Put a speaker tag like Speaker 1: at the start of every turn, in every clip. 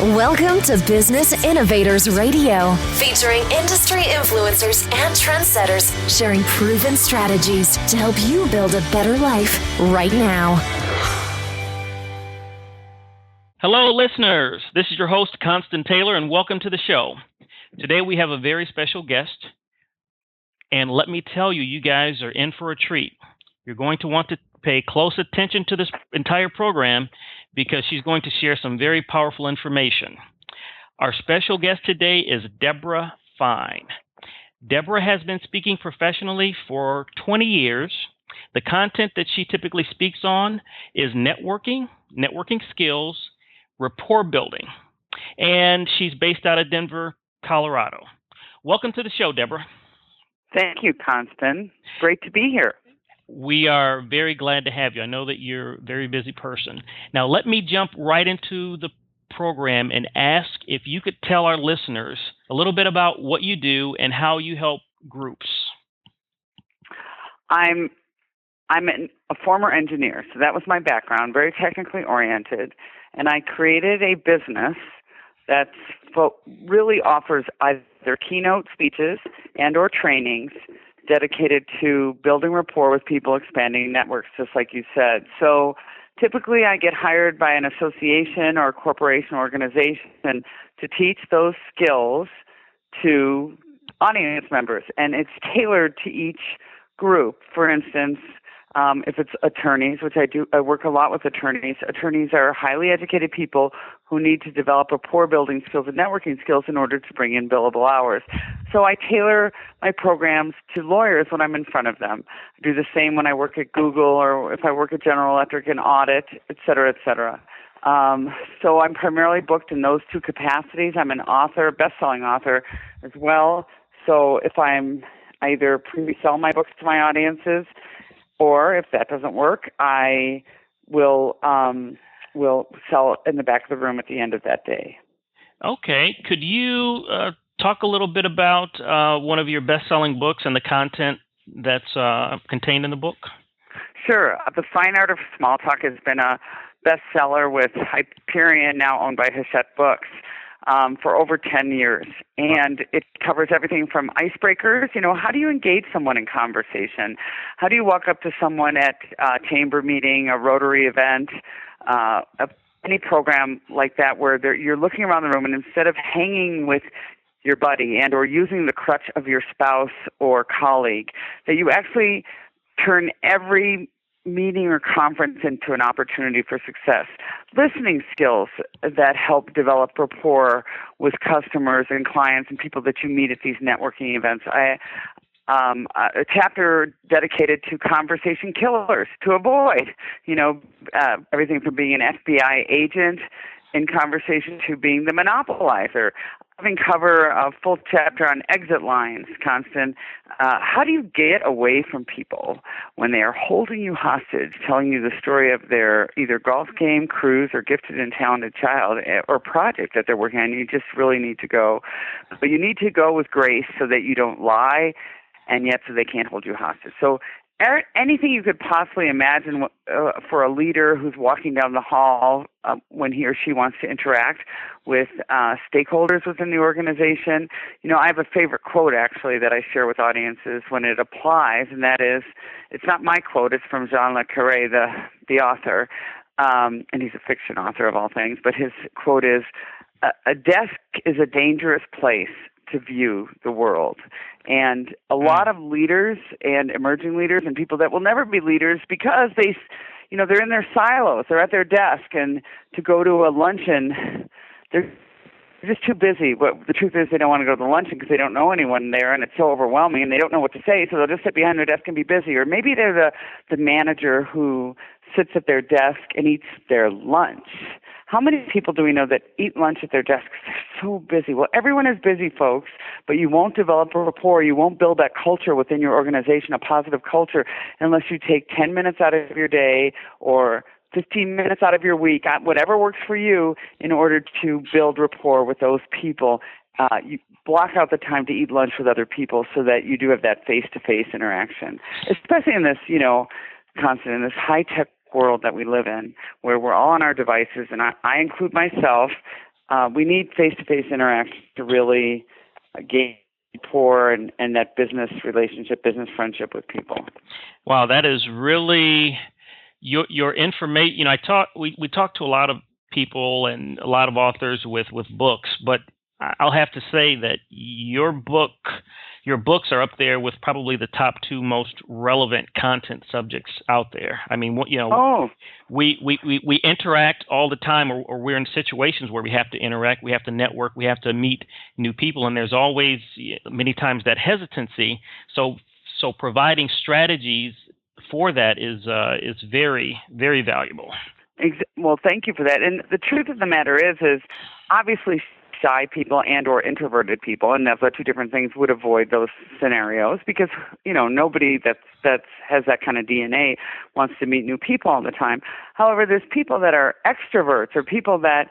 Speaker 1: Welcome to Business Innovators Radio, featuring industry influencers and trendsetters sharing proven strategies to help you build a better life right now.
Speaker 2: Hello, listeners. This is your host, Constant Taylor, and welcome to the show. Today we have a very special guest, and let me tell you, you guys are in for a treat. You're going to want to pay close attention to this entire program because she's going to share some very powerful information. Our special guest today is Debra Fine. Debra has been speaking professionally for 20 years. The content that she typically speaks on is networking skills, rapport building, and she's based out of Denver, Colorado. Welcome to the show, Debra.
Speaker 3: Thank you, Constant. Great to be here.
Speaker 2: We are very glad to have you. I know that you're a very busy person. Now, let me jump right into the program and ask if you could tell our listeners a little bit about what you do and how you help groups.
Speaker 3: I'm a former engineer, so that was my background, very technically oriented, and I created a business that really offers either keynote speeches and or trainings dedicated to building rapport with people, expanding networks, just like you said. So typically I get hired by an association or a corporation organization to teach those skills to audience members, and it's tailored to each group. For instance, if it's attorneys, which I work a lot with attorneys. Attorneys are highly educated people who need to develop rapport building skills and networking skills in order to bring in billable hours. So I tailor my programs to lawyers when I'm in front of them. I do the same when I work at Google or if I work at General Electric in audit, et cetera, et cetera. So I'm primarily booked in those two capacities. I'm an author, best-selling author as well. So if I either pre-sell my books to my audiences, or if that doesn't work, I will sell it in the back of the room at the end of that day. Okay.
Speaker 2: Could you talk a little bit about one of your best-selling books and the content that's contained in the book?
Speaker 3: Sure. The Fine Art of Small Talk has been a bestseller with Hyperion, now owned by Hachette Books, for over 10 years. And it covers everything from icebreakers, how do you engage someone in conversation? How do you walk up to someone at a chamber meeting, a Rotary event, any program like that where you're looking around the room and instead of hanging with your buddy and or using the crutch of your spouse or colleague, that you actually turn every meeting or conference into an opportunity for success. Listening skills that help develop rapport with customers and clients and people that you meet at these networking events. A chapter dedicated to conversation killers to avoid, everything from being an FBI agent in conversation to being the monopolizer. Having cover a full chapter on exit lines, Constant. How do you get away from people when they are holding you hostage, telling you the story of their either golf game, cruise, or gifted and talented child or project that they're working on? You just really need to go. But you need to go with grace so that you don't lie, and yet so they can't hold you hostage. So anything you could possibly imagine for a leader who's walking down the hall when he or she wants to interact with stakeholders within the organization. I have a favorite quote, actually, that I share with audiences when it applies, and that is, it's not my quote, it's from Jean Le Carré, the author, and he's a fiction author of all things, but his quote is, a desk is a dangerous place to view the world. And a lot of leaders and emerging leaders and people that will never be leaders because they're in their silos, they're at their desk, and to go to a luncheon, they're just too busy. But the truth is they don't want to go to the luncheon because they don't know anyone there and it's so overwhelming and they don't know what to say, so they'll just sit behind their desk and be busy. Or maybe they're the manager who sits at their desk and eats their lunch. How many people do we know that eat lunch at their desks? They're so busy. Well, everyone is busy, folks, but you won't develop a rapport. You won't build that culture within your organization, a positive culture, unless you take 10 minutes out of your day or 15 minutes out of your week, whatever works for you, in order to build rapport with those people. You block out the time to eat lunch with other people so that you do have that face-to-face interaction, especially in this, Constant, in this high-tech world that we live in, where we're all on our devices, and I include myself. we need face-to-face interaction to really gain rapport and that business relationship, business friendship with people.
Speaker 2: Wow, that is really your information. You know, we talk to a lot of people and a lot of authors with books, but I'll have to say that your books are up there with probably the top 2 most relevant content subjects out there. I mean, we interact all the time, or we're in situations where we have to interact, we have to network, we have to meet new people, and there's always many times that hesitancy. So providing strategies for that is very, very valuable.
Speaker 3: Well, thank you for that. And the truth of the matter is obviously shy people and or introverted people, and those are 2 different things, would avoid those scenarios because, nobody that has that kind of DNA wants to meet new people all the time. However, there's people that are extroverts or people that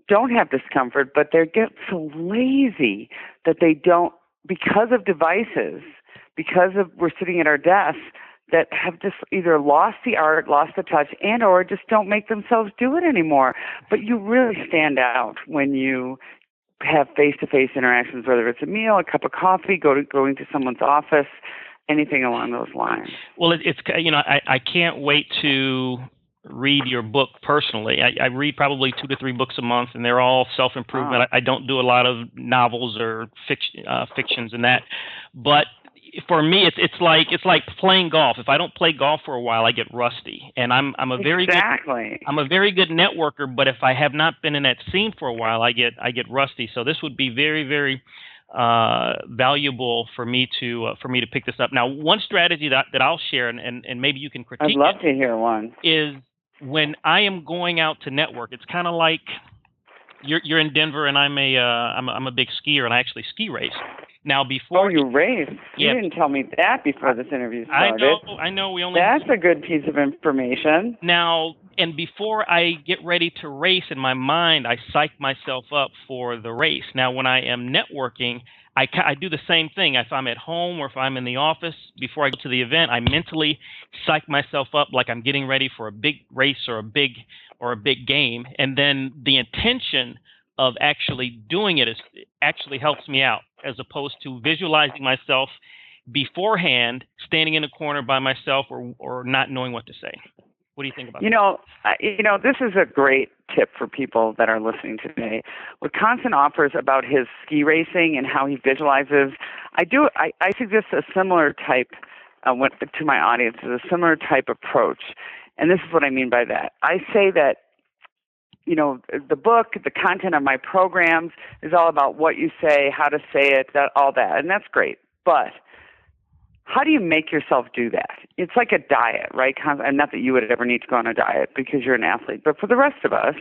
Speaker 3: don't have discomfort, but they get so lazy that they don't, because of devices, because of we're sitting at our desks, that have just either lost the art, lost the touch, and or just don't make themselves do it anymore. But you really stand out when you have face-to-face interactions, whether it's a meal, a cup of coffee, going to someone's office, anything along those lines.
Speaker 2: Well, it's I can't wait to read your book personally. I read probably 2 to 3 books a month, and they're all self-improvement. I don't do a lot of novels or fictions and that, but for me, it's like playing golf. If I don't play golf for a while, I get rusty, and I'm a very good networker. But if I have not been in that scene for a while, I get rusty. So this would be very, very valuable for me to pick this up. Now, one strategy that I'll share, and maybe you can critique.
Speaker 3: I'd love to hear one.
Speaker 2: Is when I am going out to network. It's kind of like you're in Denver, and I'm a big skier, and I actually ski race. Now, before
Speaker 3: you race, you didn't tell me that before this interview started.
Speaker 2: I know.
Speaker 3: That's a good piece of information.
Speaker 2: Now, and before I get ready to race, in my mind, I psych myself up for the race. Now, when I am networking, I do the same thing. If I'm at home or if I'm in the office, before I go to the event, I mentally psych myself up like I'm getting ready for a big race or a big game, and then the intention of actually doing it actually helps me out, as opposed to visualizing myself beforehand, standing in a corner by myself or not knowing what to say. What do you think about that?
Speaker 3: This is a great tip for people that are listening today. What Constant offers about his ski racing and how he visualizes, I suggest a similar type to my audience, is a similar type approach. And this is what I mean by that. I say that the book, the content of my programs is all about what you say, how to say it, all that. And that's great. But how do you make yourself do that? It's like a diet, right? And not that you would ever need to go on a diet because you're an athlete. But for the rest of us,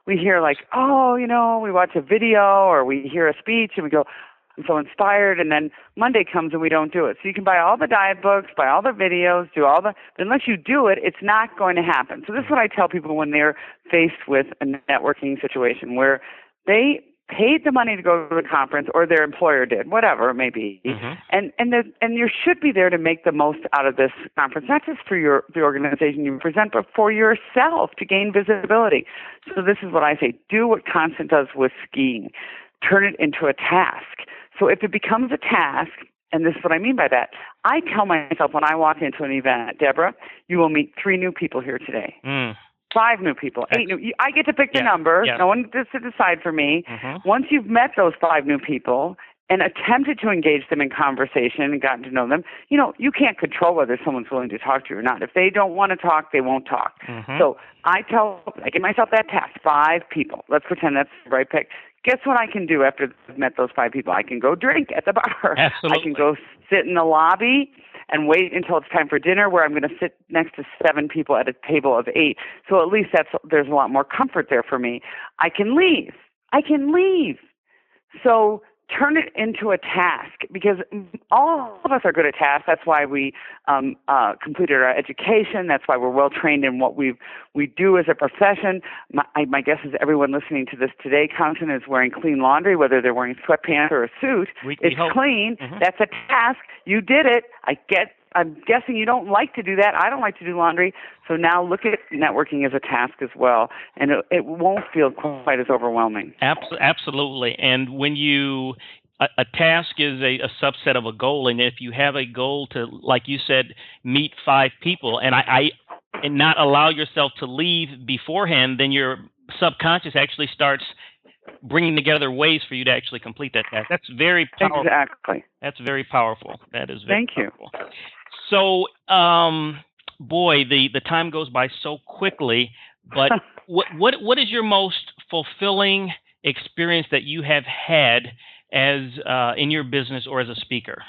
Speaker 3: we hear like, we watch a video or we hear a speech and we go, I'm so inspired, and then Monday comes and we don't do it. So you can buy all the diet books, buy all the videos, but unless you do it, it's not going to happen. So this is what I tell people when they're faced with a networking situation where they paid the money to go to the conference, or their employer did, whatever it may be, and you should be there to make the most out of this conference, not just for the organization you present, but for yourself to gain visibility. So this is what I say: do what Constant does with skiing. Turn it into a task. So if it becomes a task, and this is what I mean by that, I tell myself when I walk into an event, Deborah, you will meet 3 new people here today. 5 new people, 8 new. I get to pick the number. No one gets to decide for me. Once you've met those 5 new people and attempted to engage them in conversation and gotten to know them, you can't control whether someone's willing to talk to you or not. If they don't want to talk, they won't talk. So I give myself that task: 5 people. Let's pretend that's the right pick. Guess what I can do after I've met those 5 people? I can go drink at the bar.
Speaker 2: Absolutely.
Speaker 3: I can go sit in the lobby and wait until it's time for dinner, where I'm going to sit next to 7 people at a table of 8. So at least there's a lot more comfort there for me. I can leave. So turn it into a task, because all of us are good at tasks. That's why we completed our education. That's why we're well trained in what we do as a profession. My guess is everyone listening to this today, Constant, is wearing clean laundry, whether they're wearing sweatpants or a suit. It's clean. That's a task. You did it. I get I'm guessing you don't like to do that. I don't like to do laundry. So now look at networking as a task as well, and it won't feel quite as overwhelming.
Speaker 2: Absolutely. And when you a task is a subset of a goal, and if you have a goal to, like you said, meet 5 people, and and not allow yourself to leave beforehand, then your subconscious actually starts bringing together ways for you to actually complete that task. That's very powerful.
Speaker 3: Exactly.
Speaker 2: That's very powerful. That is very
Speaker 3: Thank
Speaker 2: powerful. So, boy, the time goes by so quickly. But what is your most fulfilling experience that you have had as in your business or as a speaker?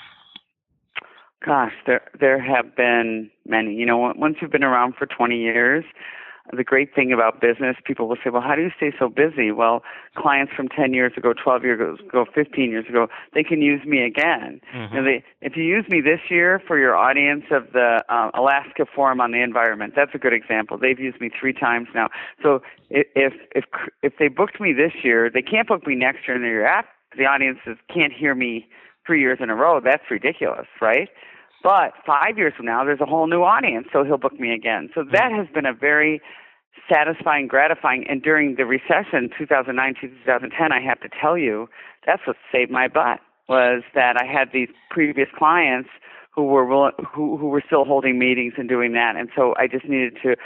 Speaker 3: Gosh, there have been many. You know, once you've been around for 20 years, the great thing about business, people will say, well, how do you stay so busy? Well, clients from 10 years ago, 12 years ago, 15 years ago, they can use me again. Mm-hmm. You know, if you use me this year for your audience of the Alaska Forum on the Environment, that's a good example. They've used me 3 times now. So if they booked me this year, they can't book me next year and the year after. The audiences can't hear me 3 years in a row. That's ridiculous, right? But 5 years from now, there's a whole new audience, so he'll book me again. So that has been a very satisfying, gratifying. And during the recession, 2009, 2010, I have to tell you, that's what saved my butt, was that I had these previous clients who were still holding meetings and doing that. And so I just needed to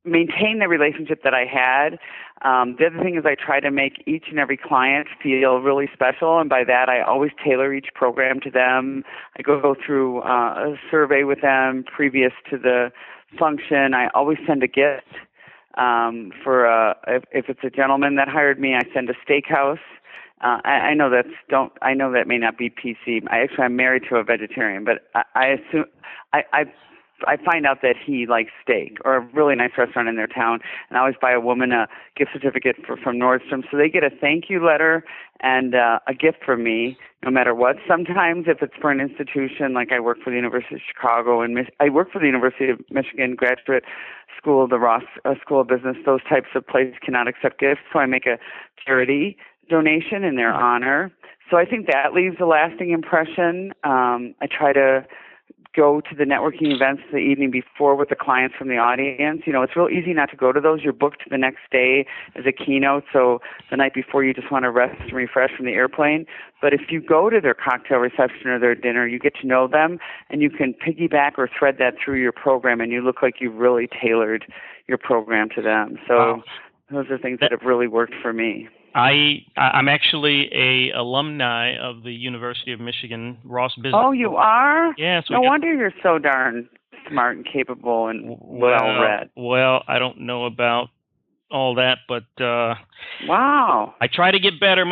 Speaker 3: maintain the relationship that I had. The other thing is I try to make each and every client feel really special, and by that I always tailor each program to them. I go through a survey with them previous to the function. I always send a gift. If it's a gentleman that hired me, I send a steakhouse. I know that may not be PC. I'm married to a vegetarian, but I assume I find out that he likes steak or a really nice restaurant in their town, and I always buy a woman a gift certificate from Nordstrom, so they get a thank you letter and a gift from me no matter what. Sometimes if it's for an institution, like I work for the University of Chicago and I work for the University of Michigan Graduate School, the Ross School of Business, those types of places cannot accept gifts, so I make a charity donation in their honor. So I think that leaves a lasting impression. I try to go to the networking events the evening before with the clients from the audience. You know, it's real easy not to go to those. You're booked the next day as a keynote, so the night before you just want to rest and refresh from the airplane. But if you go to their cocktail reception or their dinner, you get to know them, and you can piggyback or thread that through your program, and you look like you've really tailored your program to them. So those are things that have really worked for me.
Speaker 2: I'm actually a alumni of the University of Michigan Ross Business.
Speaker 3: Oh, you are?
Speaker 2: Yeah. So
Speaker 3: no wonder you're so darn smart and capable and well-read.
Speaker 2: Well, I don't know about all that, but
Speaker 3: wow.
Speaker 2: I try to get better.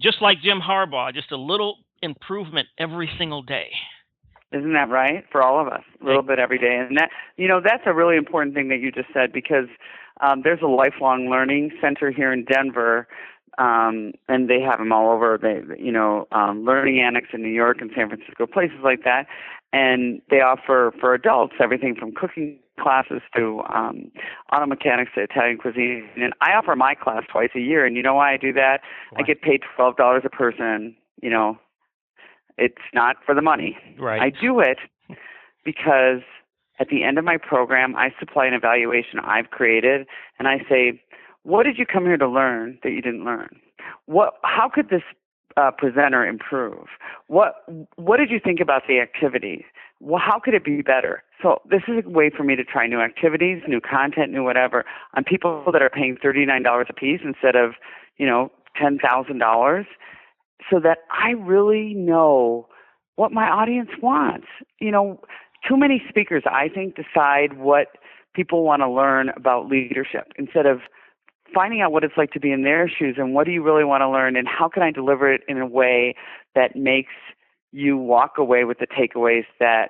Speaker 2: Just like Jim Harbaugh, just a little improvement every single day.
Speaker 3: Isn't that right? For all of us, a little bit every day. And that's a really important thing that you just said, because there's a lifelong learning center here in Denver, and they have them all over. Learning Annex in New York and San Francisco, places like that. And they offer for adults everything from cooking classes to auto mechanics to Italian cuisine. And I offer my class twice a year. And you know why I do that? Wow. I get paid $12 a person. You know, it's not for the money.
Speaker 2: Right.
Speaker 3: I do it because at the end of my program, I supply an evaluation I've created, and I say, what did you come here to learn that you didn't learn? How could this presenter improve? What did you think about the activity? How could it be better? So this is a way for me to try new activities, new content, new whatever, on people that are paying $39 a piece instead of, $10,000, so that I really know what my audience wants. Too many speakers, I think, decide what people want to learn about leadership instead of finding out what it's like to be in their shoes and what do you really want to learn and how can I deliver it in a way that makes you walk away with the takeaways that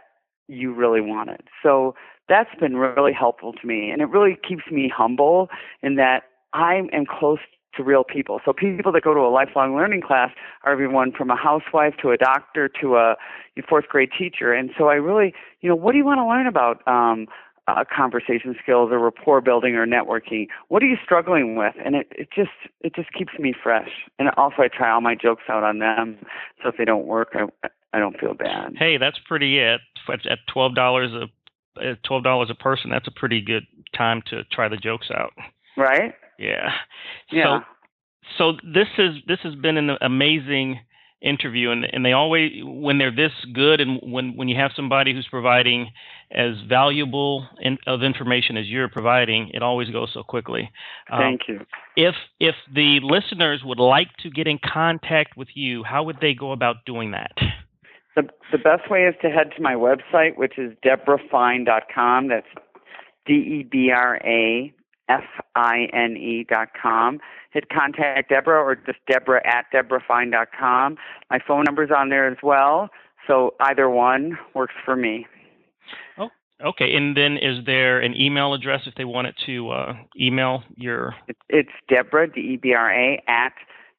Speaker 3: you really wanted. So that's been really helpful to me, and it really keeps me humble in that I am close to real people. So people that go to a lifelong learning class are everyone from a housewife to a doctor to a 4th grade teacher. And so I really, what do you want to learn about conversation skills or rapport building or networking? What are you struggling with? And it just keeps me fresh. And also I try all my jokes out on them. So if they don't work, I don't feel bad.
Speaker 2: Hey, that's pretty it. At $12 a person, that's a pretty good time to try the jokes out.
Speaker 3: Right?
Speaker 2: Yeah.
Speaker 3: Yeah.
Speaker 2: So this has been an amazing interview, and they always, when they're this good, and when you have somebody who's providing as valuable of information as you're providing, it always goes so quickly.
Speaker 3: Thank you.
Speaker 2: If the listeners would like to get in contact with you, how would they go about doing that?
Speaker 3: The best way is to head to my website, which is debrafine.com. That's DebraFine.com. Hit contact Debra or just Debra at DebraFine.com. My phone number's on there as well, so either one works for me.
Speaker 2: Oh, okay. And then is there an email address if they wanted to email your...
Speaker 3: It's Debra, Debra, at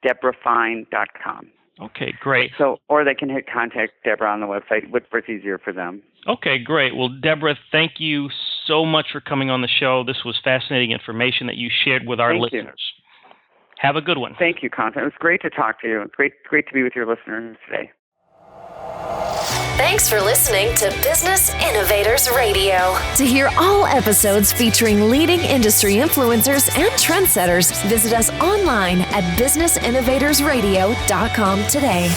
Speaker 3: DebraFine.com.
Speaker 2: Okay, great.
Speaker 3: So, or they can hit contact Debra on the website, whatever's easier for them.
Speaker 2: Okay, great. Well, Debra, thank you so much for coming on the show. This was fascinating information that you shared with our listeners. Have a good one.
Speaker 3: Thank you, Constance. It was great to talk to you. It's great to be with your listeners today.
Speaker 1: Thanks for listening to Business Innovators Radio. To hear all episodes featuring leading industry influencers and trendsetters, visit us online at businessinnovatorsradio.com today.